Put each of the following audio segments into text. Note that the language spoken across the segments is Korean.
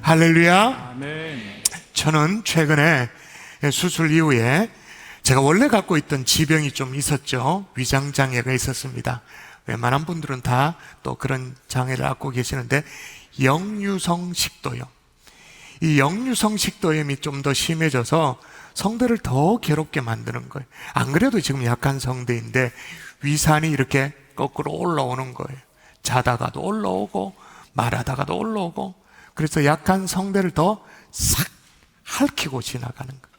할렐루야. 아멘. 저는 최근에 수술 이후에 제가 원래 갖고 있던 지병이 좀 있었죠. 위장장애가 있었습니다. 웬만한 분들은 다 또 그런 장애를 갖고 계시는데, 역류성 식도염. 이 역류성 식도염이 좀 더 심해져서 성대를 더 괴롭게 만드는 거예요. 안 그래도 지금 약한 성대인데 위산이 이렇게 거꾸로 올라오는 거예요. 자다가도 올라오고 말하다가도 올라오고, 그래서 약한 성대를 더 싹 핥히고 지나가는 거예요.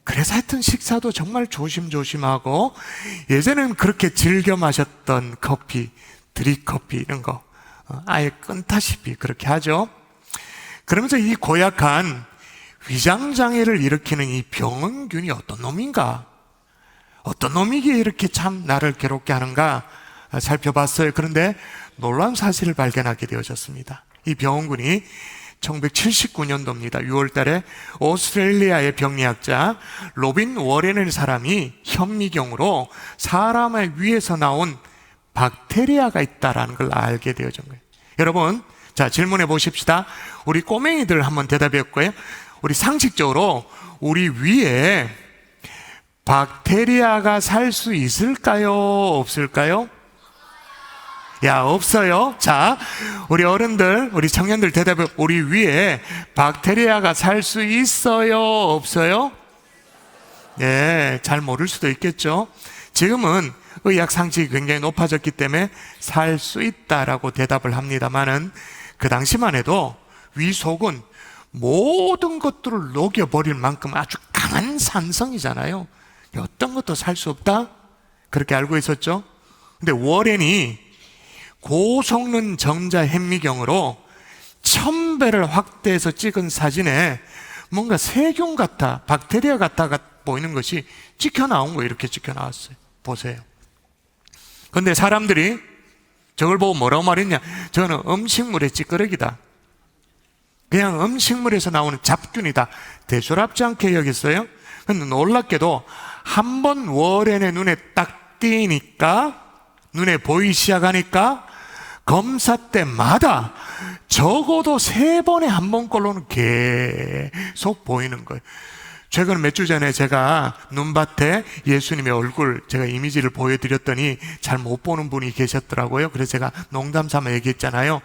그래서 하여튼 식사도 정말 조심조심하고, 예전에는 그렇게 즐겨 마셨던 커피, 드립커피 이런 거 아예 끊다시피 그렇게 하죠. 그러면서 이 고약한 위장장애를 일으키는 이 병원균이 어떤 놈인가, 어떤 놈이기에 이렇게 참 나를 괴롭게 하는가 살펴봤어요. 그런데 놀라운 사실을 발견하게 되어졌습니다. 이 병원균이 1979년도입니다. 6월 달에 오스트레일리아의 병리학자 로빈 워렌이라는 사람이 현미경으로 사람의 위에서 나온 박테리아가 있다는 걸 알게 되어진 거예요. 여러분, 자, 질문해 보십시다. 우리 꼬맹이들 한번 대답해 볼 거예요. 우리 상식적으로 우리 위에 박테리아가 살 수 있을까요? 없을까요? 야, 없어요. 자, 우리 어른들, 우리 청년들 대답해. 우리 위에 박테리아가 살 수 있어요? 없어요? 네, 잘 모를 수도 있겠죠. 지금은 의학 상식이 굉장히 높아졌기 때문에 살 수 있다라고 대답을 합니다만은, 그 당시만 해도 위 속은 모든 것들을 녹여버릴 만큼 아주 강한 산성이잖아요. 어떤 것도 살 수 없다? 그렇게 알고 있었죠. 근데 워렌이 고성능 전자 현미경으로 1000배를 확대해서 찍은 사진에 뭔가 세균 같아, 박테리아 같아가 보이는 것이 찍혀 나온 거예요. 이렇게 찍혀 나왔어요. 보세요. 근데 사람들이 저걸 보고 뭐라고 말했냐? 저는 음식물의 찌꺼기다, 그냥 음식물에서 나오는 잡균이다, 대수롭지 않게 여겼어요. 근데 놀랍게도 한번 워렌의 눈에 딱 띄니까, 눈에 보이기 시작하니까 검사 때마다 적어도 3번에 한 번꼴로는 계속 보이는 거예요. 최근 몇 주 전에 제가 눈밭에 예수님의 얼굴 제가 이미지를 보여드렸더니 잘 못 보는 분이 계셨더라고요. 그래서 제가 농담 삼아 얘기했잖아요.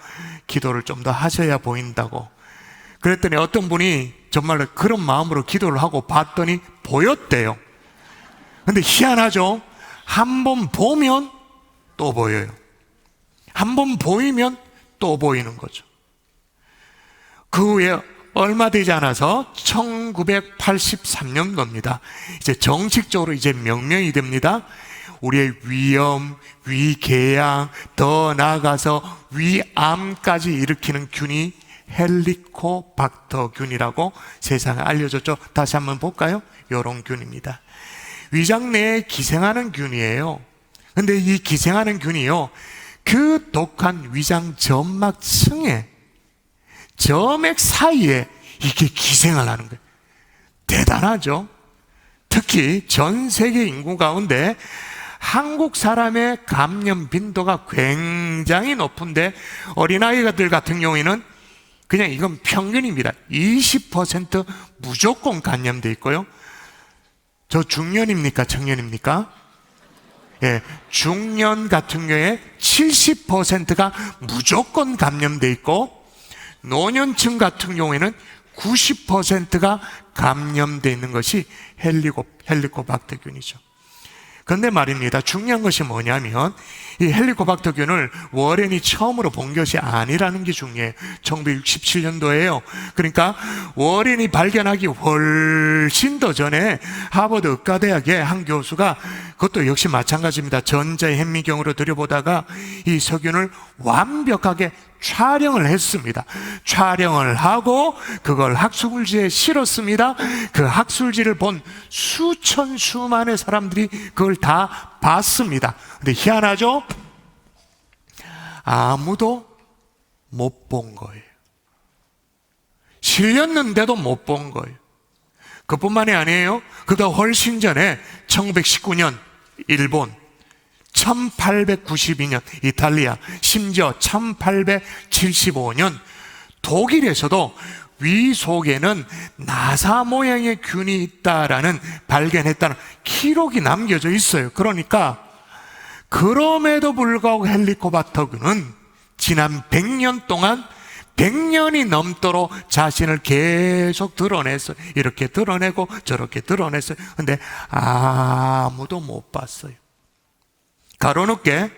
기도를 좀 더 하셔야 보인다고. 그랬더니 어떤 분이 정말 그런 마음으로 기도를 하고 봤더니 보였대요. 근데 희한하죠? 한 번 보면 또 보여요. 한 번 보이면 또 보이는 거죠. 그 후에 얼마 되지 않아서 1983년도입니다. 이제 정식적으로 이제 명명이 됩니다. 우리의 위염, 위궤양, 더 나아가서 위암까지 일으키는 균이 헬리코박터균이라고 세상에 알려졌죠. 다시 한번 볼까요? 이런 균입니다. 위장 내에 기생하는 균이에요. 근데 이 기생하는 균이요, 그 독한 위장 점막층에, 점액 사이에 이게 기생을 하는 거예요. 대단하죠? 특히 전 세계 인구 가운데 한국 사람의 감염 빈도가 굉장히 높은데, 어린아이들 같은 경우에는 그냥 이건 평균입니다. 20% 무조건 감염돼 있고요. 저 중년입니까? 청년입니까? 예, 중년 같은 경우에 70%가 무조건 감염돼 있고, 노년층 같은 경우에는 90%가 감염돼 있는 것이 헬리코박터균이죠. 그런데 말입니다, 중요한 것이 뭐냐면 이 헬리코박터균을 워렌이 처음으로 본 것이 아니라는 게 중요해요. 1967년도에요. 그러니까 워렌이 발견하기 훨씬 더 전에 하버드 의과대학의 한 교수가, 그것도 역시 마찬가지입니다, 전자 현미경으로 들여보다가 이 서균을 완벽하게 촬영을 했습니다. 촬영을 하고 그걸 학술지에 실었습니다. 그 학술지를 본 수천 수만의 사람들이 그걸 다 봤습니다. 근데 희한하죠? 아무도 못 본 거예요. 실렸는데도 못 본 거예요. 그뿐만이 아니에요. 그보다 훨씬 전에 1919년 일본, 1892년 이탈리아, 심지어 1875년 독일에서도 위 속에는 나사 모양의 균이 있다라는 발견했다는 기록이 남겨져 있어요. 그러니까 그럼에도 불구하고 헬리코박터균은 지난 100년 동안 100년이 넘도록 자신을 계속 드러냈어요. 이렇게 드러내고 저렇게 드러냈어요. 근데 아무도 못 봤어요. 가로늦게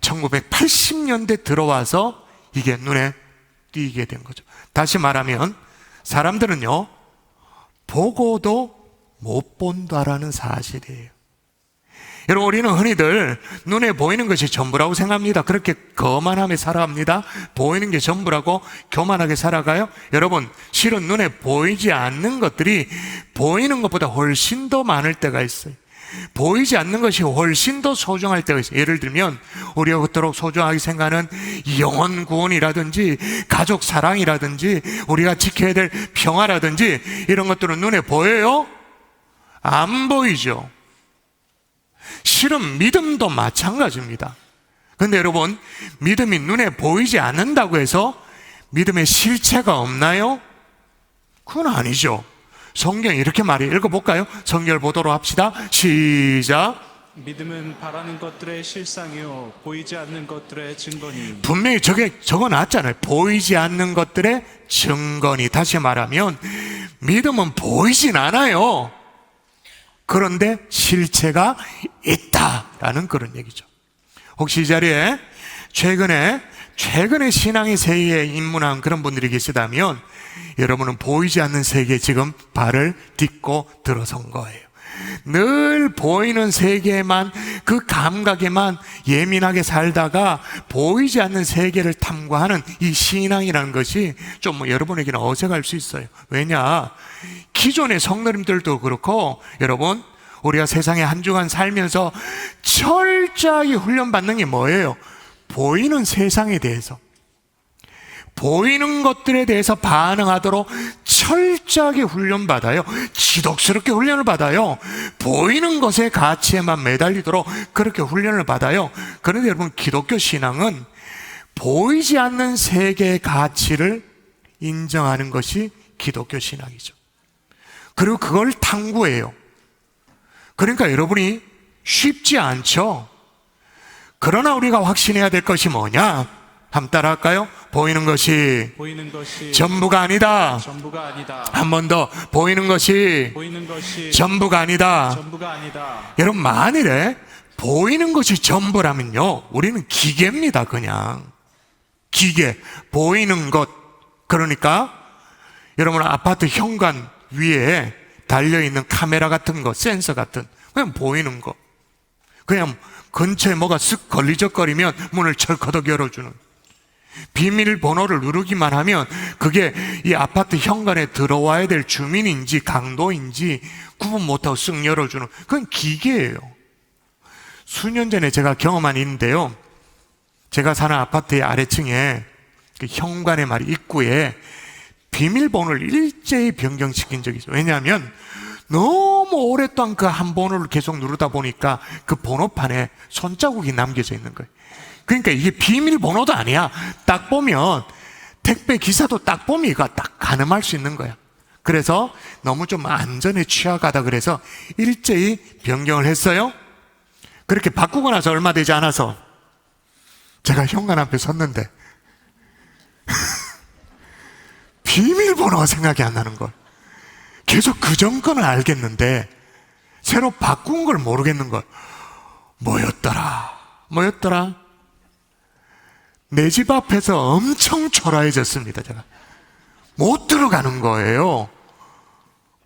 1980년대 들어와서 이게 눈에 띄게 된 거죠. 다시 말하면 사람들은요, 보고도 못 본다라는 사실이에요. 여러분, 우리는 흔히들 눈에 보이는 것이 전부라고 생각합니다. 그렇게 거만하게 살아갑니다. 보이는 게 전부라고 교만하게 살아가요. 여러분, 실은 눈에 보이지 않는 것들이 보이는 것보다 훨씬 더 많을 때가 있어요. 보이지 않는 것이 훨씬 더 소중할 때가 있어요. 예를 들면 우리가 그토록 소중하게 생각하는 영혼 구원이라든지 가족 사랑이라든지 우리가 지켜야 될 평화라든지 이런 것들은 눈에 보여요? 안 보이죠. 실은 믿음도 마찬가지입니다. 그런데 여러분, 믿음이 눈에 보이지 않는다고 해서 믿음의 실체가 없나요? 그건 아니죠. 성경 이렇게 말해요. 읽어볼까요? 성경을 보도록 합시다. 시작. 믿음은 바라는 것들의 실상이요 보이지 않는 것들의 증거니. 분명히 적어놨잖아요. 보이지 않는 것들의 증거니. 다시 말하면 믿음은 보이진 않아요. 그런데 실체가 있다라는 그런 얘기죠. 혹시 이 자리에 최근에 신앙의 세계에 입문한 그런 분들이 계시다면 여러분은 보이지 않는 세계에 지금 발을 딛고 들어선 거예요. 늘 보이는 세계에만, 그 감각에만 예민하게 살다가 보이지 않는 세계를 탐구하는 이 신앙이라는 것이 좀 여러분에게는 어색할 수 있어요. 왜냐? 기존의 성도님들도 그렇고 여러분, 우리가 세상에 한 주간 살면서 철저하게 훈련받는 게 뭐예요? 보이는 세상에 대해서, 보이는 것들에 대해서 반응하도록 철저하게 훈련받아요. 지독스럽게 훈련을 받아요. 보이는 것의 가치에만 매달리도록 그렇게 훈련을 받아요. 그런데 여러분, 기독교 신앙은 보이지 않는 세계의 가치를 인정하는 것이 기독교 신앙이죠. 그리고 그걸 탐구해요. 그러니까 여러분이 쉽지 않죠. 그러나 우리가 확신해야 될 것이 뭐냐? 한번 따라 할까요? 보이는 것이 전부가 아니다. 한 번 더. 보이는 것이 전부가 아니다. 여러분, 만일에 보이는 것이 전부라면요, 우리는 기계입니다. 그냥 기계. 보이는 것. 그러니까 여러분, 아파트 현관 위에 달려있는 카메라 같은 거, 센서 같은, 그냥 보이는 거. 그냥 근처에 뭐가 쓱 걸리적거리면 문을 철커덕 열어주는, 비밀번호를 누르기만 하면 그게 이 아파트 현관에 들어와야 될 주민인지 강도인지 구분 못하고 쓱 열어주는, 그건 기계예요. 수년 전에 제가 경험한 일인데요, 제가 사는 아파트의 아래층에 그 현관의 입구에 비밀번호를 일제히 변경시킨 적이 있어요. 왜냐하면 너무 오랫동안 그 한 번호를 계속 누르다 보니까 그 번호판에 손자국이 남겨져 있는 거예요. 그러니까 이게 비밀번호도 아니야. 딱 보면 택배 기사도 딱 보면 이거 딱 가늠할 수 있는 거야. 그래서 너무 좀 안전에 취약하다 그래서 일제히 변경을 했어요. 그렇게 바꾸고 나서 얼마 되지 않아서 제가 현관 앞에 섰는데 비밀번호가 생각이 안 나는 걸. 계속 그전 거는 알겠는데 새로 바꾼 걸 모르겠는 걸. 뭐였더라? 내 집 앞에서 엄청 초라해졌습니다. 제가 못 들어가는 거예요.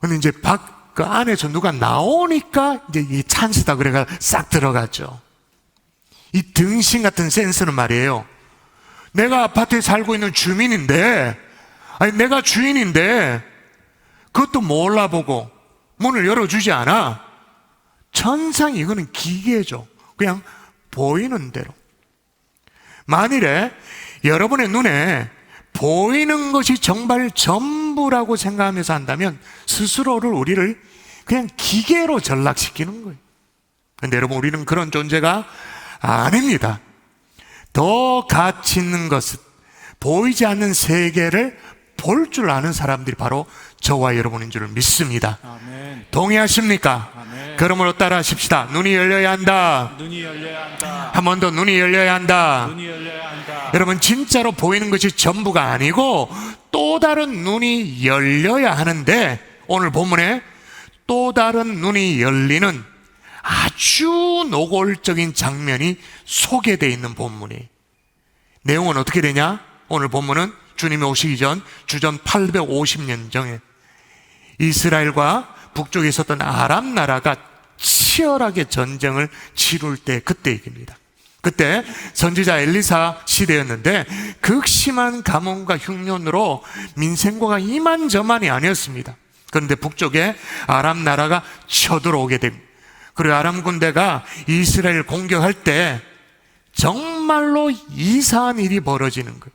근데 이제 그 안에서 누가 나오니까 이제 이 찬스다 그래가 싹 들어갔죠. 이 등신 같은 센스는 말이에요, 내가 아파트에 살고 있는 주민인데, 내가 주인인데 그것도 몰라보고 문을 열어주지 않아. 천상 이거는 기계죠. 그냥 보이는 대로. 만일에 여러분의 눈에 보이는 것이 정말 전부라고 생각하면서 한다면 스스로를, 우리를 그냥 기계로 전락시키는 거예요. 그런데 여러분, 우리는 그런 존재가 아닙니다. 더 가치 있는 것은 보이지 않는 세계를 볼 줄 아는 사람들이 바로 저와 여러분인 줄 믿습니다. 아멘. 동의하십니까? 아멘. 그러므로 따라 하십시다. 눈이 열려야 한다. 눈이 열려야 한다. 한 번 더 눈이 열려야 한다. 눈이 열려야 한다. 여러분, 진짜로 보이는 것이 전부가 아니고 또 다른 눈이 열려야 하는데, 오늘 본문에 또 다른 눈이 열리는 아주 노골적인 장면이 소개되어 있는 본문이에요. 내용은 어떻게 되냐? 오늘 본문은 주님이 오시기 전 주전 850년 전에 이스라엘과 북쪽에 있었던 아람 나라가 치열하게 전쟁을 치룰 때 그때 얘기입니다. 그때 선지자 엘리사 시대였는데 극심한 가뭄과 흉년으로 민생고가 이만저만이 아니었습니다. 그런데 북쪽에 아람 나라가 쳐들어오게 됩니다. 그리고 아람 군대가 이스라엘을 공격할 때 정말로 이상한 일이 벌어지는 거예요.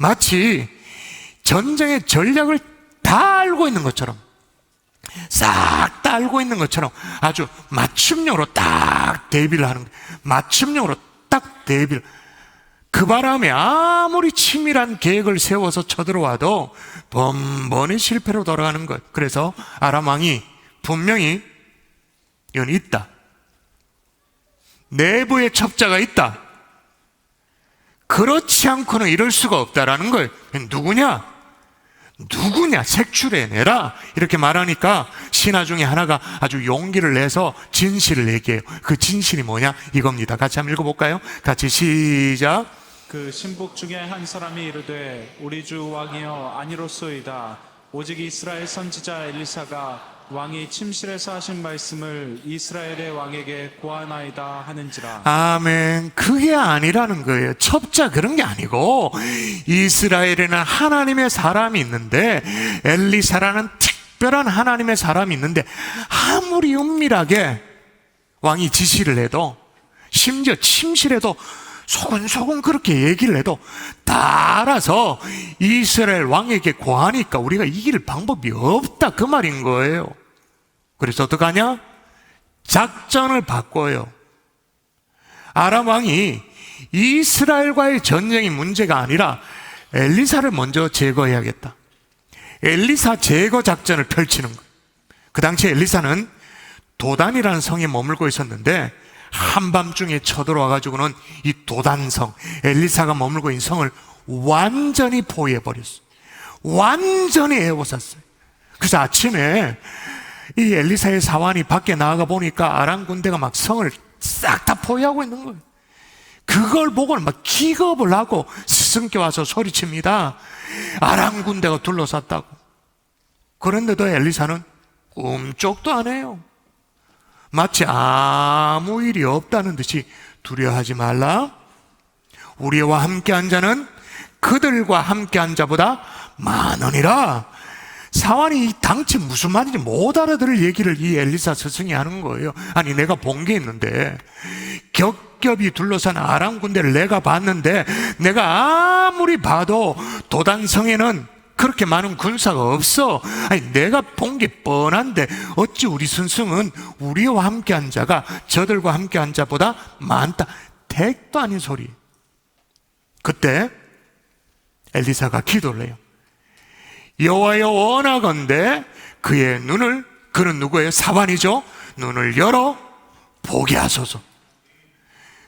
마치 전쟁의 전략을 다 알고 있는 것처럼, 싹 다 알고 있는 것처럼 아주 맞춤형으로 딱 대비를 하는 거예요. 맞춤형으로 딱 대비를. 그 바람에 아무리 치밀한 계획을 세워서 쳐들어와도 번번이 실패로 돌아가는 것. 그래서 아람 왕이 분명히 이건 있다, 내부에 첩자가 있다, 그렇지 않고는 이럴 수가 없다라는 거예요. 누구냐 색출해내라 이렇게 말하니까 신하 중에 하나가 아주 용기를 내서 진실을 얘기해요. 그 진실이 뭐냐? 이겁니다. 같이 한번 읽어볼까요? 같이 시작. 그 신복 중에 한 사람이 이르되 우리 주 왕이여 아니로소이다. 오직 이스라엘 선지자 엘리사가 왕이 침실에서 하신 말씀을 이스라엘의 왕에게 고하나이다 하는지라. 아멘. 그게 아니라는 거예요. 첩자 그런 게 아니고, 이스라엘에는 하나님의 사람이 있는데, 엘리사라는 특별한 하나님의 사람이 있는데, 아무리 은밀하게 왕이 지시를 해도, 심지어 침실에도 소근소근 그렇게 얘기를 해도 다 알아서 이스라엘 왕에게 고하니까 우리가 이길 방법이 없다, 그 말인 거예요. 그래서 어떡하냐? 작전을 바꿔요. 아람 왕이 이스라엘과의 전쟁이 문제가 아니라 엘리사를 먼저 제거해야겠다, 엘리사 제거 작전을 펼치는 거예요. 그 당시에 엘리사는 도단이라는 성에 머물고 있었는데, 한밤중에 쳐들어와가지고는 이 도단성, 엘리사가 머물고 있는 성을 완전히 포위해버렸어요. 완전히 에워쌌어요. 그래서 아침에 이 엘리사의 사환이 밖에 나가 보니까 아람 군대가 막 성을 싹 다 포위하고 있는 거예요. 그걸 보고는 막 기겁을 하고 스승께 와서 소리칩니다. 아람 군대가 둘러쌌다고. 그런데도 엘리사는 꿈쩍도 안 해요. 마치 아무 일이 없다는 듯이 두려워하지 말라. 우리와 함께한 자는 그들과 함께한 자보다 많으니라. 사환이 당최 무슨 말인지 못 알아들을 얘기를 이 엘리사 스승이 하는 거예요. 아니, 내가 본 게 있는데, 겹겹이 둘러싼 아람 군대를 내가 봤는데, 내가 아무리 봐도 도단성에는 그렇게 많은 군사가 없어. 아니, 내가 본 게 뻔한데 어찌 우리 스승은 우리와 함께한 자가 저들과 함께한 자보다 많다. 택도 아닌 소리. 그때 엘리사가 기도를 해요. 여호와여, 원하건대 그의 눈을, 그는 누구예요? 사환이죠. 눈을 열어 보게 하소서.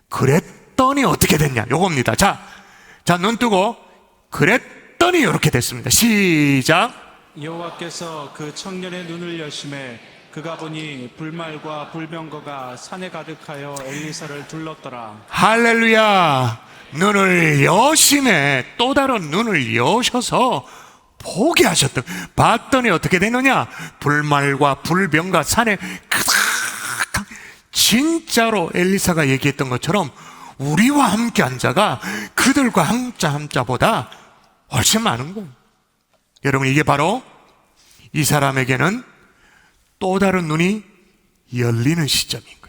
그랬더니 어떻게 됐냐? 요겁니다. 자, 눈 뜨고 그랬더니 이렇게 됐습니다. 시작. 여호와께서 그 청년의 눈을 여심해 그가 보니 불말과 불병거가 산에 가득하여 엘리사를 둘렀더라. 할렐루야. 눈을 여심해, 또 다른 눈을 여셔서 보게 하셨다. 봤더니 어떻게 되느냐? 불말과 불병과 산에 가득한, 진짜로 엘리사가 얘기했던 것처럼 우리와 함께한 자가 그들과 함께한 자보다 훨씬 많은 거예요. 여러분, 이게 바로 이 사람에게는 또 다른 눈이 열리는 시점인 거예요.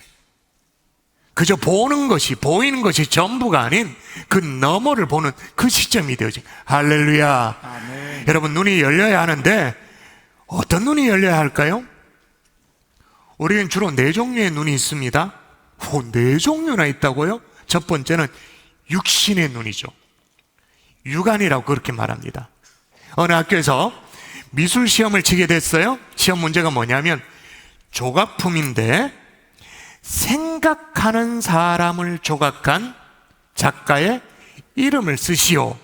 그저 보는 것이, 보이는 것이 전부가 아닌 그 너머를 보는 그 시점이 되어진. 할렐루야. 아멘. 여러분, 눈이 열려야 하는데 어떤 눈이 열려야 할까요? 우리는 주로 네 종류의 눈이 있습니다. 네 종류나 있다고요? 첫 번째는 육신의 눈이죠. 육안이라고 그렇게 말합니다. 어느 학교에서 미술 시험을 치게 됐어요. 시험 문제가 뭐냐면 조각품인데 생각하는 사람을 조각한 작가의 이름을 쓰시오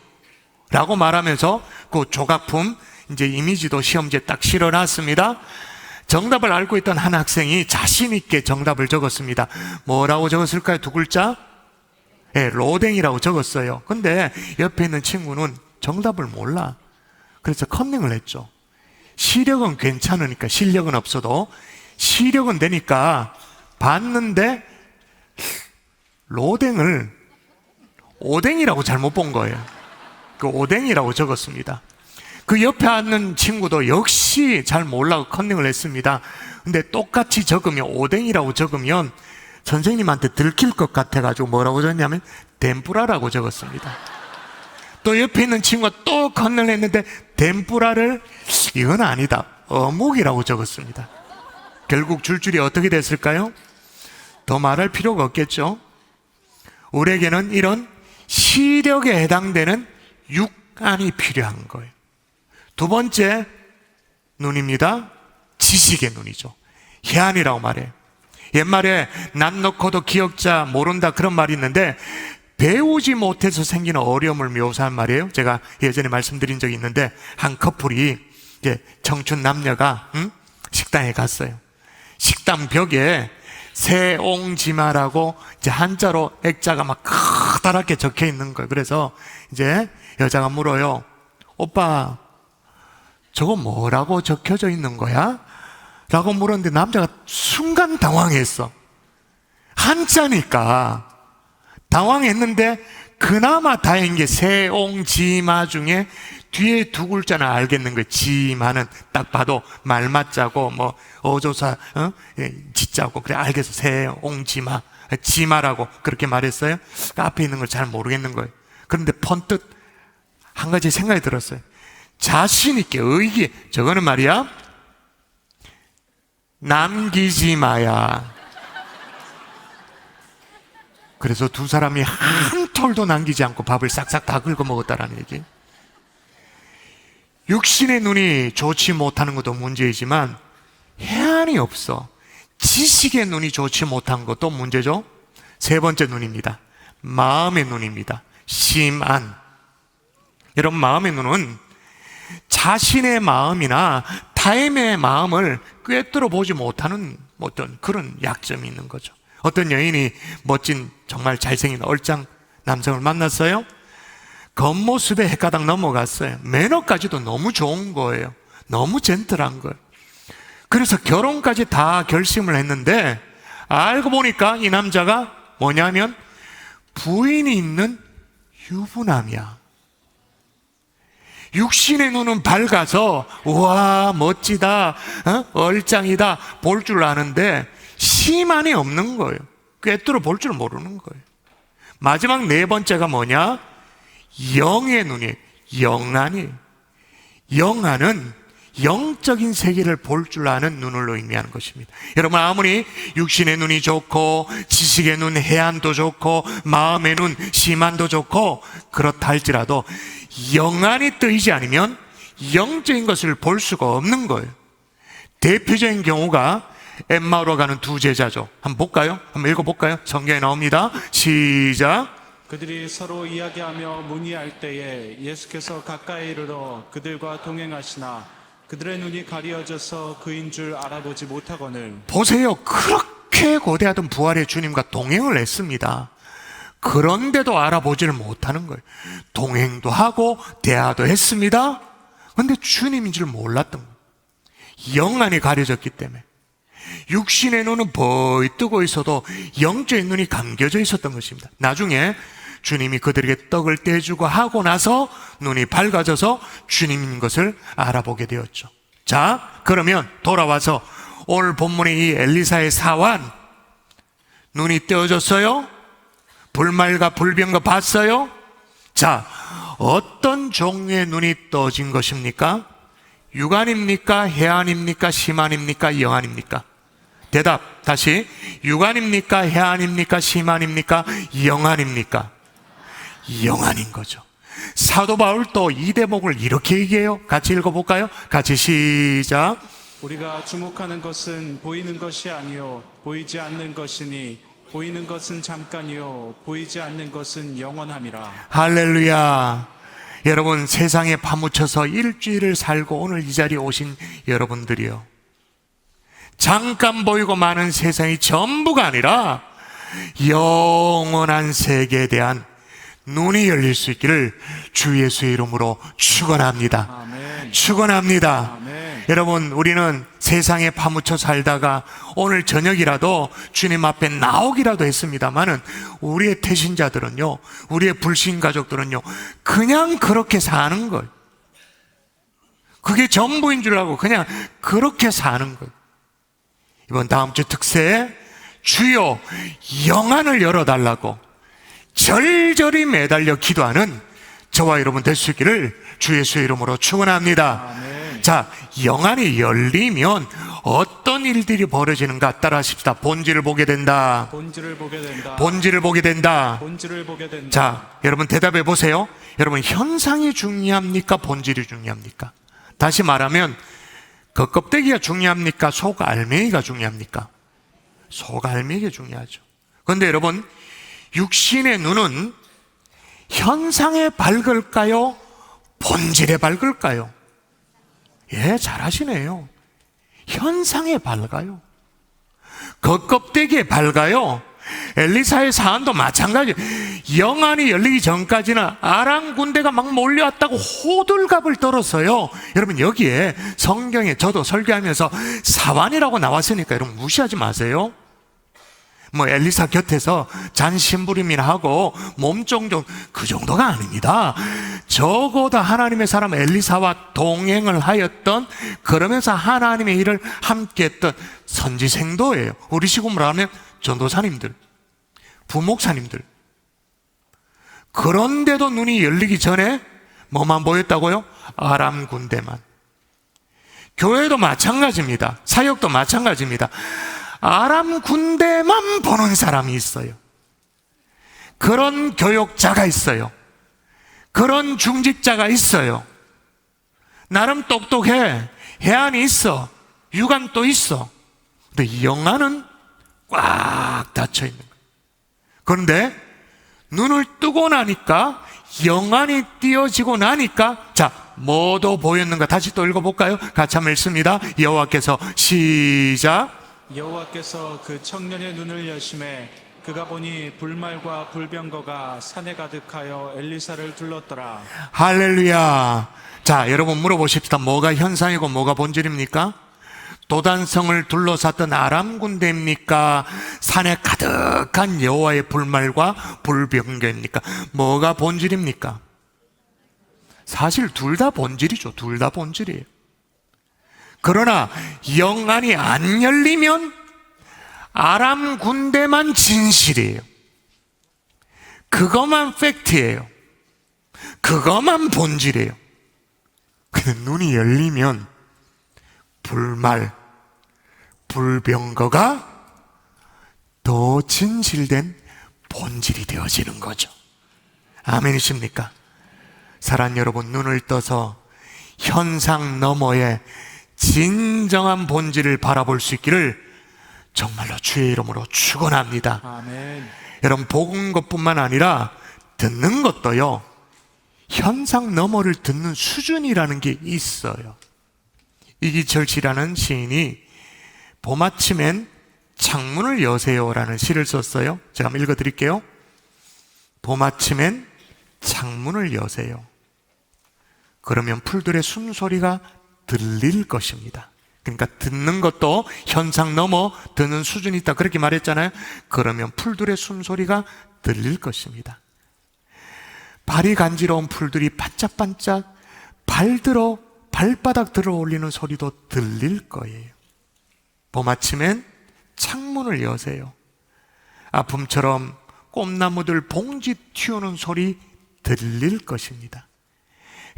라고 말하면서 그 조각품 이제 이미지도 시험지에 딱 실어놨습니다. 정답을 알고 있던 한 학생이 자신 있게 정답을 적었습니다. 뭐라고 적었을까요? 두 글자? 네, 로댕이라고 적었어요. 근데 옆에 있는 친구는 정답을 몰라. 그래서 컨닝을 했죠. 시력은 괜찮으니까, 실력은 없어도 시력은 되니까 봤는데 로댕을 오뎅이라고 잘못 본 거예요. 그 오뎅이라고 적었습니다. 그 옆에 앉는 친구도 역시 잘 몰라고 컨닝을 했습니다. 근데 똑같이 적으면, 오뎅이라고 적으면 선생님한테 들킬 것 같아가지고 뭐라고 적었냐면 덴뿌라라고 적었습니다. 또 옆에 있는 친구가 또 컨닝을 했는데 덴뿌라를 이건 아니다, 어묵이라고 적었습니다. 결국 줄줄이 어떻게 됐을까요? 더 말할 필요가 없겠죠. 우리에게는 이런 시력에 해당되는 육안이 필요한 거예요. 두 번째 눈입니다. 지식의 눈이죠. 혜안이라고 말해요. 옛말에 난 놓고도 기억자 모른다 그런 말이 있는데 배우지 못해서 생기는 어려움을 묘사한 말이에요. 제가 예전에 말씀드린 적이 있는데 한 커플이 이제 청춘 남녀가 식당에 갔어요. 식당 벽에 새옹지마라고 이제 한자로 액자가 막 커다랗게 적혀 있는 거예요. 그래서 이제 여자가 물어요. 오빠, 저거 뭐라고 적혀져 있는 거야? 라고 물었는데 남자가 순간 당황했어. 한자니까 당황했는데 그나마 다행인 게 새옹지마 중에 뒤에 두 글자는 알겠는 거예요. 지마는 딱 봐도 말맞자고 뭐 어조사 지자고 그래 알겠어. 새옹지마 지마라고 그렇게 말했어요. 그 앞에 있는 걸 잘 모르겠는 거예요. 그런데 번뜩 한 가지 생각이 들었어요. 자신 있게 의기, 저거는 말이야 남기지 마야. 그래서 두 사람이 한 톨도 남기지 않고 밥을 싹싹 다 긁어 먹었다라는 얘기. 육신의 눈이 좋지 못하는 것도 문제이지만 혜안이 없어. 지식의 눈이 좋지 못한 것도 문제죠. 세 번째 눈입니다. 마음의 눈입니다. 심안. 여러분, 마음의 눈은 자신의 마음이나 타인의 마음을 꿰뚫어 보지 못하는 어떤 그런 약점이 있는 거죠. 어떤 여인이 멋진 정말 잘생긴 얼짱 남성을 만났어요. 겉모습에 헷가닥 넘어갔어요. 매너까지도 너무 좋은 거예요. 너무 젠틀한 거예요. 그래서 결혼까지 다 결심을 했는데 알고 보니까 이 남자가 뭐냐면 부인이 있는 유부남이야. 육신의 눈은 밝아서 우와 멋지다, 얼짱이다 볼 줄 아는데 심안이 없는 거예요. 꿰뚫어 볼 줄 모르는 거예요. 마지막 네 번째가 뭐냐? 영의 눈이, 영안이. 영안은 영적인 세계를 볼 줄 아는 눈을 의미하는 것입니다. 여러분, 아무리 육신의 눈이 좋고 지식의 눈, 혜안도 좋고 마음의 눈, 심안도 좋고 그렇다 할지라도 영안이 뜨이지 않으면 영적인 것을 볼 수가 없는 거예요. 대표적인 경우가 엠마오로 가는 두 제자죠. 한번 볼까요? 한번 읽어볼까요? 성경에 나옵니다. 시작. 그들이 서로 이야기하며 문의할 때에 예수께서 가까이 이르러 그들과 동행하시나 그들의 눈이 가려져서 그인 줄 알아보지 못하거늘. 보세요. 그렇게 거대하던 부활의 주님과 동행을 했습니다. 그런데도 알아보지를 못하는 거예요. 동행도 하고 대화도 했습니다. 그런데 주님인 줄 몰랐던 거예요. 영안이 가려졌기 때문에. 육신의 눈은 버이 뜨고 있어도 영적인 눈이 감겨져 있었던 것입니다. 나중에 주님이 그들에게 떡을 떼주고 하고 나서 눈이 밝아져서 주님인 것을 알아보게 되었죠. 자, 그러면 돌아와서 오늘 본문의 이 엘리사의 사환, 눈이 떼어졌어요? 불말과 불병거 봤어요? 자, 어떤 종류의 눈이 떠진 것입니까? 육안입니까? 혜안입니까? 심안입니까? 영안입니까? 대답 다시. 육안입니까? 혜안입니까? 심안입니까? 영안입니까? 영안인 거죠. 사도 바울도 이 대목을 이렇게 얘기해요. 같이 읽어볼까요? 같이 시작. 우리가 주목하는 것은 보이는 것이 아니요 보이지 않는 것이니 보이는 것은 잠깐이요 보이지 않는 것은 영원함이라. 할렐루야. 여러분, 세상에 파묻혀서 일주일을 살고 오늘 이 자리에 오신 여러분들이요, 잠깐 보이고 마는 세상이 전부가 아니라 영원한 세계에 대한 눈이 열릴 수 있기를 주 예수의 이름으로 축원합니다. 아멘. 축원합니다. 아멘. 여러분, 우리는 세상에 파묻혀 살다가 오늘 저녁이라도 주님 앞에 나오기라도 했습니다마는 우리의 태신자들은요, 우리의 불신 가족들은요, 그냥 그렇게 사는 거예요. 그게 전부인 줄 알고 그냥 그렇게 사는 거예요. 이번 다음 주 특세에 주여 영안을 열어달라고 절절히 매달려 기도하는 저와 여러분 될 수 있기를 주 예수의 이름으로 축원합니다. 아멘. 자, 영안이 열리면 어떤 일들이 벌어지는가 따라하십시다. 본질을 보게 된다. 본질을 보게 된다. 본질을 보게 된다. 본질을 보게 된다. 자, 여러분 대답해 보세요. 여러분, 현상이 중요합니까? 본질이 중요합니까? 다시 말하면 그 껍데기가 중요합니까? 속 알맹이가 중요합니까? 속 알맹이가 중요하죠. 그런데 여러분, 육신의 눈은 현상에 밝을까요? 본질에 밝을까요? 예, 잘하시네요. 현상에 밝아요. 그 껍데기에 밝아요. 엘리사의 사안도 마찬가지. 영안이 열리기 전까지는 아람 군대가 막 몰려왔다고 호들갑을 떨었어요. 여러분, 여기에 성경에 저도 설교하면서 사환이라고 나왔으니까 여러분 무시하지 마세요. 뭐 엘리사 곁에서 잔심부림이나 하고 몸종종 그 정도가 아닙니다. 적어도 하나님의 사람 엘리사와 동행을 하였던, 그러면서 하나님의 일을 함께했던 선지생도예요. 우리 식으로 하면 전도사님들, 부목사님들. 그런데도 눈이 열리기 전에 뭐만 보였다고요? 아람 군대만. 교회도 마찬가지입니다. 사역도 마찬가지입니다. 아람 군대만 보는 사람이 있어요. 그런 교역자가 있어요. 그런 중직자가 있어요. 나름 똑똑해. 해안이 있어. 유관도 있어. 근데 영안은 꽉 닫혀 있는 거예요. 그런데 눈을 뜨고 나니까, 영안이 띄어지고 나니까, 자, 뭐도 보였는가? 다시 또 읽어볼까요? 같이 한번 읽습니다. 여호와께서 시작. 여호와께서 그 청년의 눈을 여심해 그가 보니 불말과 불병거가 산에 가득하여 엘리사를 둘렀더라. 할렐루야. 자, 여러분 물어보십시다. 뭐가 현상이고 뭐가 본질입니까? 도단성을 둘러쌌던 아람 군대입니까? 산에 가득한 여호와의 불말과 불병거입니까? 뭐가 본질입니까? 사실 둘 다 본질이죠. 둘 다 본질이에요. 그러나 영안이 안 열리면 아람 군대만 진실이에요. 그것만 팩트예요. 그것만 본질이에요. 근데 눈이 열리면 불말, 불병거가 더 진실된 본질이 되어지는 거죠. 아멘이십니까? 사랑하는 여러분, 눈을 떠서 현상 너머의 진정한 본질을 바라볼 수 있기를 정말로 주의 이름으로 축원합니다. 아멘. 여러분, 보는 것뿐만 아니라 듣는 것도요, 현상 너머를 듣는 수준이라는 게 있어요. 이기철 씨라는 시인이 봄아침엔 창문을 여세요라는 시를 썼어요. 제가 한번 읽어드릴게요. 봄아침엔 창문을 여세요. 그러면 풀들의 숨소리가 들릴 것입니다. 그러니까 듣는 것도 현상 넘어 듣는 수준이 있다, 그렇게 말했잖아요. 그러면 풀들의 숨소리가 들릴 것입니다. 발이 간지러운 풀들이 반짝반짝 발바닥 들어 올리는 소리도 들릴 거예요. 봄아침엔 창문을 여세요. 아픔처럼 꽃나무들 봉지 튀우는 소리 들릴 것입니다.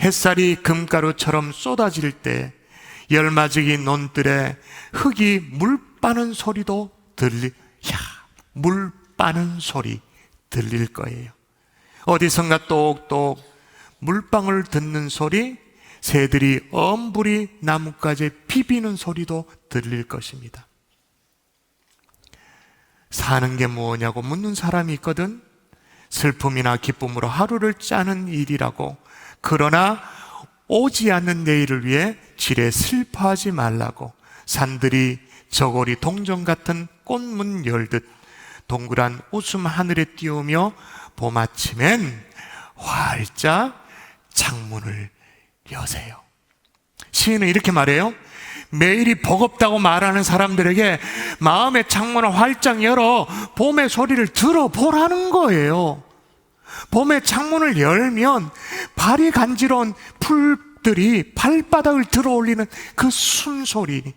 햇살이 금가루처럼 쏟아질 때 열마지기 논들에 흙이 물 빠는 소리도 물 빠는 소리 들릴 거예요. 어디선가 똑똑 물방울 듣는 소리, 새들이 엄불이 나뭇가지에 비비는 소리도 들릴 것입니다. 사는 게 뭐냐고 묻는 사람이 있거든. 슬픔이나 기쁨으로 하루를 짜는 일이라고. 그러나 오지 않는 내일을 위해 지레 슬퍼하지 말라고. 산들이 저고리 동전 같은 꽃문 열듯 동그란 웃음 하늘에 띄우며 봄 아침엔 활짝 창문을 여세요. 시인은 이렇게 말해요. 매일이 버겁다고 말하는 사람들에게 마음의 창문을 활짝 열어 봄의 소리를 들어보라는 거예요. 봄의 창문을 열면 발이 간지러운 풀들이 발바닥을 들어올리는 그 숨소리,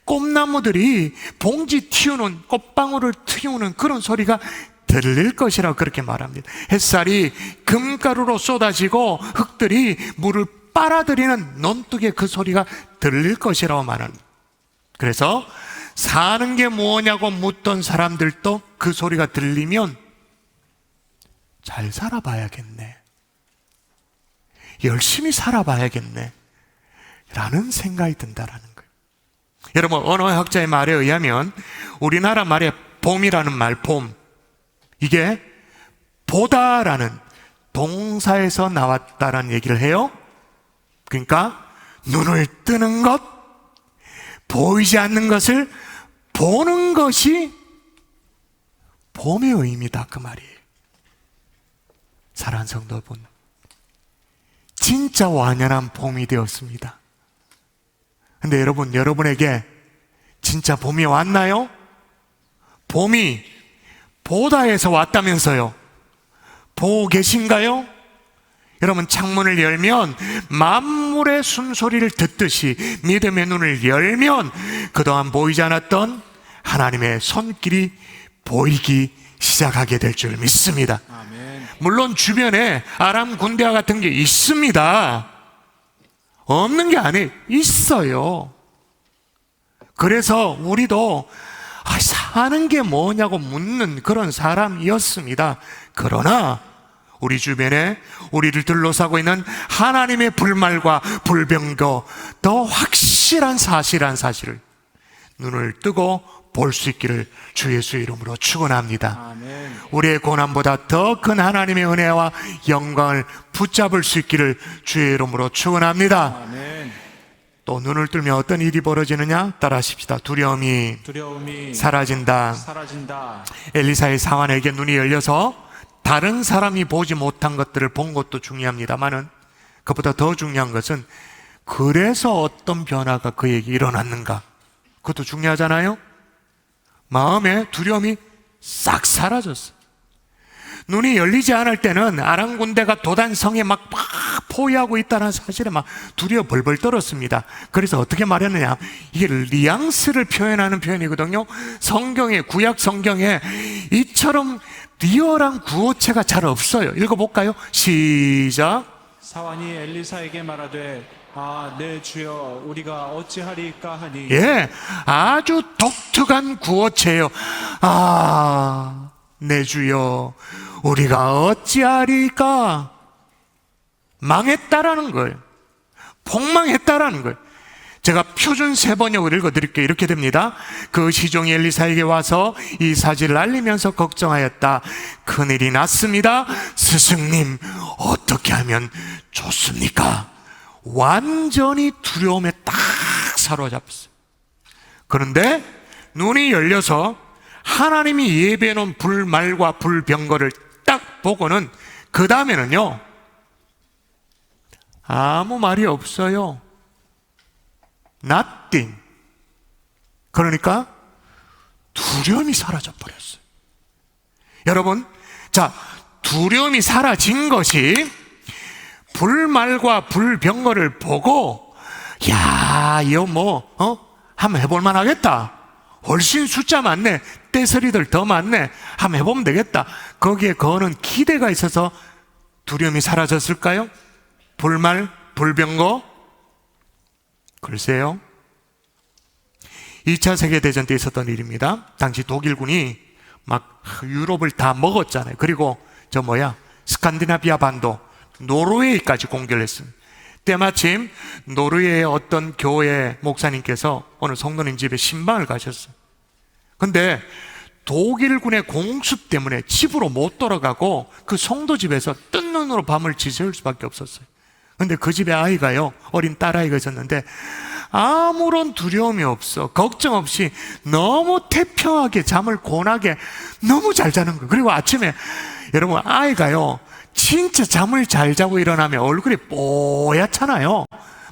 꽃나무들이 봉지 틔우는, 꽃방울을 틔우는 그런 소리가 들릴 것이라고 그렇게 말합니다. 햇살이 금가루로 쏟아지고 흙들이 물을 빨아들이는 논둑의 그 소리가 들릴 것이라고 말합니다. 그래서 사는 게 뭐냐고 묻던 사람들도 그 소리가 들리면 잘 살아봐야겠네, 열심히 살아봐야겠네 라는 생각이 든다라는 거예요. 여러분, 언어학자의 말에 의하면 우리나라 말에 봄이라는 말, 봄, 이게 보다라는 동사에서 나왔다라는 얘기를 해요. 그러니까 눈을 뜨는 것, 보이지 않는 것을 보는 것이 봄의 의미다, 그 말이에요. 사랑하는 성도 여러분, 진짜 완연한 봄이 되었습니다. 근데 여러분, 여러분에게 진짜 봄이 왔나요? 봄이 보다에서 왔다면서요. 보고 계신가요? 여러분, 창문을 열면 만물의 숨소리를 듣듯이 믿음의 눈을 열면 그동안 보이지 않았던 하나님의 손길이 보이기 시작하게 될 줄 믿습니다. 아멘. 물론 주변에 아람 군대와 같은 게 있습니다. 없는 게 아니에요. 있어요. 그래서 우리도 사는 게 뭐냐고 묻는 그런 사람이었습니다. 그러나 우리 주변에 우리를 둘러싸고 있는 하나님의 불말과 불병거, 더 확실한 사실을 눈을 뜨고 볼 수 있기를 주 예수의 이름으로 축원합니다. 아멘. 우리의 고난보다 더 큰 하나님의 은혜와 영광을 붙잡을 수 있기를 주의 이름으로 축원합니다. 아멘. 또 눈을 뜨면 어떤 일이 벌어지느냐? 따라하십시다. 두려움이 사라진다. 엘리사의 사환에게 눈이 열려서 다른 사람이 보지 못한 것들을 본 것도 중요합니다만은 그보다 더 중요한 것은 그래서 어떤 변화가 그에게 일어났는가, 그것도 중요하잖아요. 마음의 두려움이 싹 사라졌어요. 눈이 열리지 않을 때는 아람 군대가 도단성에 막 포위하고 있다는 사실에 막 두려워 벌벌 떨었습니다. 그래서 어떻게 말했느냐, 이게 뉘앙스를 표현하는 표현이거든요. 성경에, 구약 성경에 이처럼 리얼한 구어체가 잘 없어요. 읽어볼까요? 시작. 사환이 엘리사에게 말하되 내 주여 우리가 어찌하리까 하니. 예, 아주 독특한 구어체예요. 내 주여 우리가 어찌하리까. 망했다라는 거예요. 폭망했다라는 거예요. 제가 표준 세번역을 읽어드릴게요. 이렇게 됩니다. 그 시종이 엘리사에게 와서 이 사실을 알리면서 걱정하였다. 큰일이 났습니다. 스승님, 어떻게 하면 좋습니까? 완전히 두려움에 딱 사로잡혔어요. 그런데 눈이 열려서 하나님이 예비해 놓은 불말과 불병거를 딱 보고는 그 다음에는요, 아무 말이 없어요. Nothing. 그러니까 두려움이 사라져 버렸어요. 여러분, 자, 두려움이 사라진 것이 불말과 불병거를 보고 이거 한번 해볼만 하겠다, 훨씬 숫자 많네, 떼서리들 더 많네, 한번 해보면 되겠다, 거기에 거는 기대가 있어서 두려움이 사라졌을까요? 불말, 불병거? 글쎄요. 2차 세계대전 때 있었던 일입니다. 당시 독일군이 막 유럽을 다 먹었잖아요. 그리고 스칸디나비아 반도 노르웨이까지 공격을 했습니다. 때마침 노르웨이의 어떤 교회 목사님께서 어느 성도님 집에 신방을 가셨어요. 근데 독일군의 공습 때문에 집으로 못 돌아가고 그 성도 집에서 뜬 눈으로 밤을 지새울 수밖에 없었어요. 근데 그 집에 아이가요, 어린 딸아이가 있었는데 아무런 두려움이 없어, 걱정 없이 너무 태평하게 잠을 고나게 너무 잘 자는 거예요. 그리고 아침에 여러분, 아이가요 진짜 잠을 잘 자고 일어나면 얼굴이 뽀얗잖아요.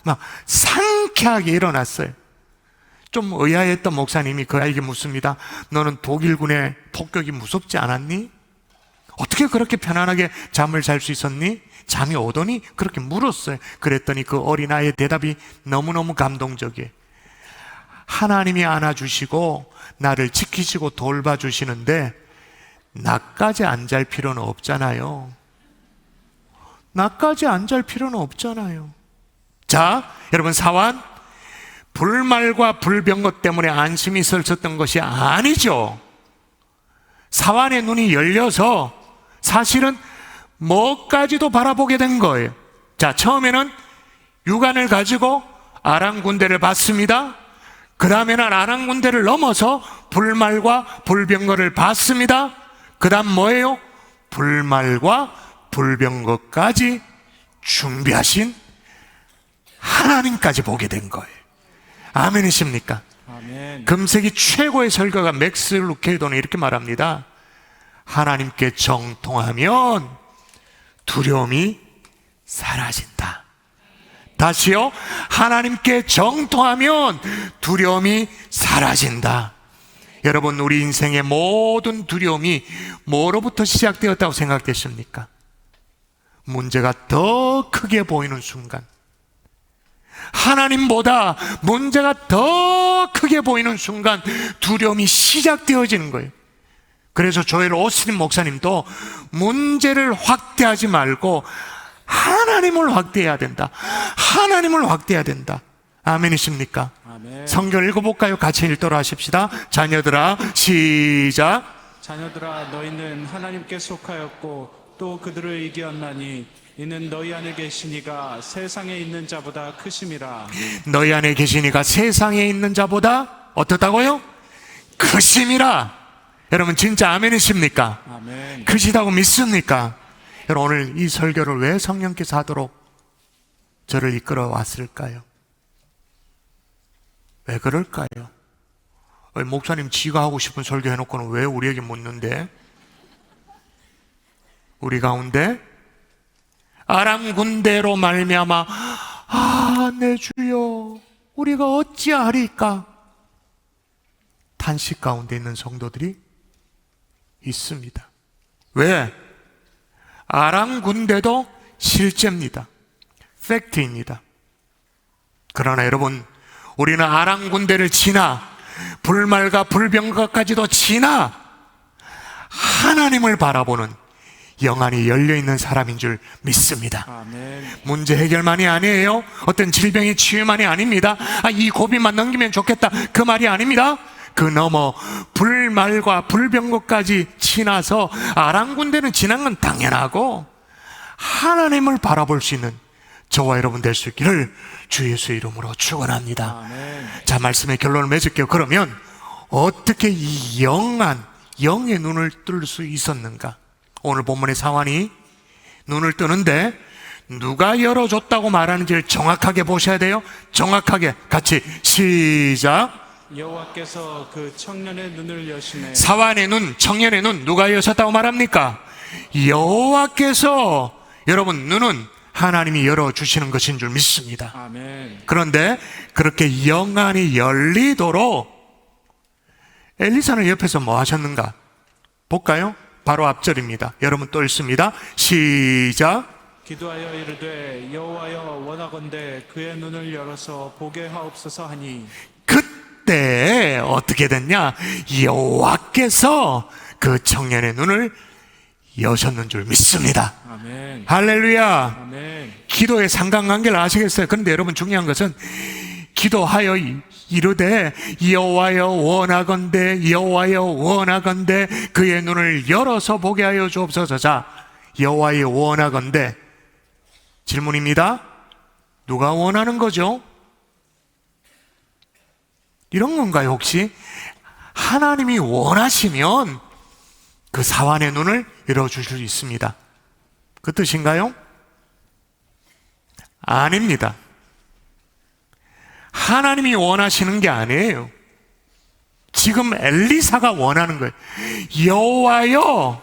막 상쾌하게 일어났어요. 좀 의아했던 목사님이 그 아이에게 묻습니다. 너는 독일군의 폭격이 무섭지 않았니? 어떻게 그렇게 편안하게 잠을 잘 수 있었니? 잠이 오더니? 그렇게 물었어요. 그랬더니 그 어린아이의 대답이 너무너무 감동적이에요. 하나님이 안아주시고 나를 지키시고 돌봐주시는데 나까지 안 잘 필요는 없잖아요. 나까지 안 잘 필요는 없잖아요. 자, 여러분, 사환, 불말과 불병거 때문에 안심이 있었던 것이 아니죠. 사환의 눈이 열려서 사실은 뭐까지도 바라보게 된 거예요. 자, 처음에는 유관을 가지고 아람 군대를 봤습니다. 그 다음에는 아람 군대를 넘어서 불말과 불병거를 봤습니다. 그 다음 뭐예요? 불말과 불병거까지 준비하신 하나님까지 보게 된 거예요. 아멘이십니까? 아멘. 금세기 최고의 설교가 맥스 루케이도는 이렇게 말합니다. 하나님께 정통하면 두려움이 사라진다. 다시요, 하나님께 정통하면 두려움이 사라진다. 여러분, 우리 인생의 모든 두려움이 뭐로부터 시작되었다고 생각되십니까? 문제가 더 크게 보이는 순간, 하나님보다 문제가 더 크게 보이는 순간 두려움이 시작되어지는 거예요. 그래서 조엘 오스틴 목사님도 문제를 확대하지 말고 하나님을 확대해야 된다. 하나님을 확대해야 된다. 아멘이십니까? 아멘. 성경 읽어볼까요? 같이 읽도록 하십시다. 자녀들아, 시작. 자녀들아, 너희는 하나님께 속하였고 또 그들을 이기었나니 이는 너희 안에 계시니가 세상에 있는 자보다 크심이라. 너희 안에 계시니가 세상에 있는 자보다 어떻다고요? 크심이라. 여러분, 진짜 아멘이십니까? 아멘. 크시다고 믿습니까? 여러분, 오늘 이 설교를 왜 성령께서 하도록 저를 이끌어 왔을까요? 왜 그럴까요? 목사님 지가 하고 싶은 설교 해놓고는 왜 우리에게 묻는데? 우리 가운데 아람 군대로 말미암아 내 주여 우리가 어찌하리까 탄식 가운데 있는 성도들이 있습니다. 왜? 아람 군대도 실제입니다. 팩트입니다. 그러나 여러분, 우리는 아람 군대를 지나 불말과 불병거까지도 지나 하나님을 바라보는 영안이 열려있는 사람인 줄 믿습니다. 아멘. 문제 해결만이 아니에요. 어떤 질병의 치유만이 아닙니다. 이 고비만 넘기면 좋겠다, 그 말이 아닙니다. 그 너머 불말과 불병거까지 지나서 아람 군대는 지난 건 당연하고 하나님을 바라볼 수 있는 저와 여러분 될 수 있기를 주 예수 이름으로 축원합니다. 아멘. 자, 말씀의 결론을 맺을게요. 그러면 어떻게 이 영의 눈을 뜰 수 있었는가? 오늘 본문의 사환이 눈을 뜨는데 누가 열어줬다고 말하는지를 정확하게 보셔야 돼요. 정확하게 같이 시작. 여호와께서 그 청년의 눈을 여시네. 사환의 눈, 청년의 눈 누가 여셨다고 말합니까? 여호와께서. 여러분, 눈은 하나님이 열어주시는 것인 줄 믿습니다. 아멘. 그런데 그렇게 영안이 열리도록 엘리사는 옆에서 뭐 하셨는가? 볼까요? 바로 앞절입니다. 여러분 또 읽습니다. 시작. 기도하여 이르되 여호와여 원하건대 그의 눈을 열어서 보게 하옵소서 하니. 그때 어떻게 됐냐? 여호와께서 그 청년의 눈을 여셨는 줄 믿습니다. 아멘. 할렐루야. 아멘. 기도의 상관관계를 아시겠어요? 그런데 여러분, 중요한 것은 기도하여 이르되 여호와여 원하건대 여호와여 원하건대 그의 눈을 열어서 보게 하여 주옵소서. 자, 여호와여 원하건대 질문입니다. 누가 원하는 거죠? 이런 건가요, 혹시? 하나님이 원하시면 그 사환의 눈을 열어주실 수 있습니다. 그 뜻인가요? 아닙니다. 하나님이 원하시는 게 아니에요. 지금 엘리사가 원하는 거예요. 여호와여,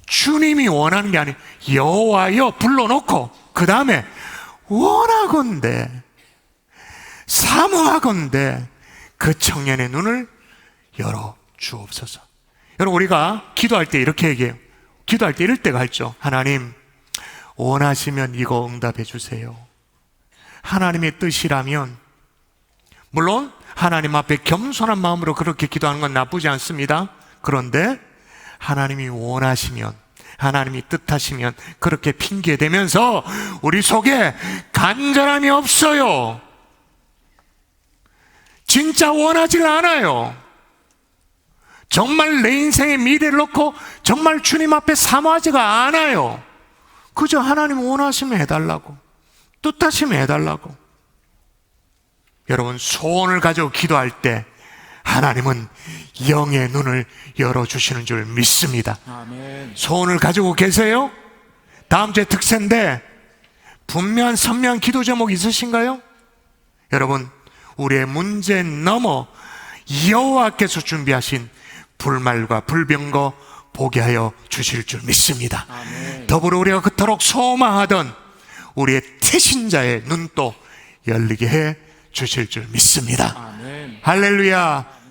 주님이 원하는 게 아니에요. 여호와여 불러놓고 그 다음에 원하건대, 사모하건대 그 청년의 눈을 열어 주옵소서. 여러분, 우리가 기도할 때 이렇게 얘기해요. 기도할 때 이럴 때가 있죠. 하나님, 원하시면 이거 응답해 주세요. 하나님의 뜻이라면, 물론 하나님 앞에 겸손한 마음으로 그렇게 기도하는 건 나쁘지 않습니다. 그런데 하나님이 원하시면, 하나님이 뜻하시면 그렇게 핑계대면서 우리 속에 간절함이 없어요. 진짜 원하지를 않아요. 정말 내 인생의 미래를 놓고 정말 주님 앞에 사모하지가 않아요. 그저 하나님 원하시면 해달라고, 뜻하시면 해달라고. 여러분, 소원을 가지고 기도할 때 하나님은 영의 눈을 열어주시는 줄 믿습니다. 아멘. 소원을 가지고 계세요? 다음 주에 특세인데 분명한 선명한 기도 제목 있으신가요? 여러분, 우리의 문제 넘어 여호와께서 준비하신 불말과 불병거 보게 하여 주실 줄 믿습니다. 아멘. 더불어 우리가 그토록 소망하던 우리의 태신자의 눈도 열리게 해 주실 줄 믿습니다. 아멘. 할렐루야.